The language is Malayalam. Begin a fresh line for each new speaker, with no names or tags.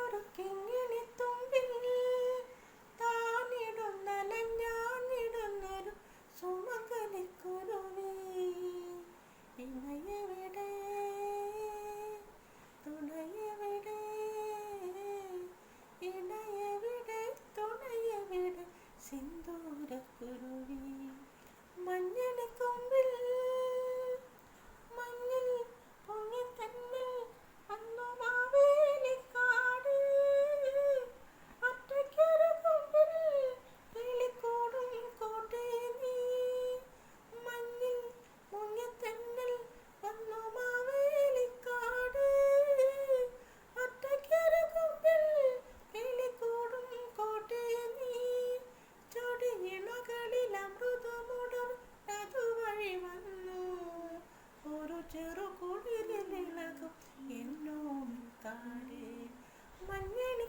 ഒരു കിങ്ങിണിത്തുമ്പിൽ താനിടുന്നലഞ്ഞാഞ്ഞിടുന്നൊരു സുമംഗലിക്കുരുവി. ഇണയെവിടെ തുണയെവിടെ, ഇണയെവിടെ തുണയെവിടെ സിന്ദൂരക്കുരുവി. മഞ്ഞളിക്കൊമ്പിൽ മഞ്ഞിൽ പൊങ്ങിത്തന്നിൽ അന്നു മാവേലിക്കാട്. ഒറ്റയ്ക്കൊരു കൊമ്പിൽ കിളിക്കൂടും കൂട്ടേ നീ. മഞ്ഞിൽ പൊങ്ങിത്തന്നിൽ അന്നു മാവേലിക്കാട്. ഒറ്റയ്ക്കൊരു കൊമ്പിൽ കിളിക്കൂടും കൂട്ടേ നീ. ചൊടിയിണകളിൽ അമൃതമുടർ അതുവഴി വന്നു. ഒരു ചെറു കുളിരിലിളകും എന്നോമൽ താഴെ. മഞ്ഞളി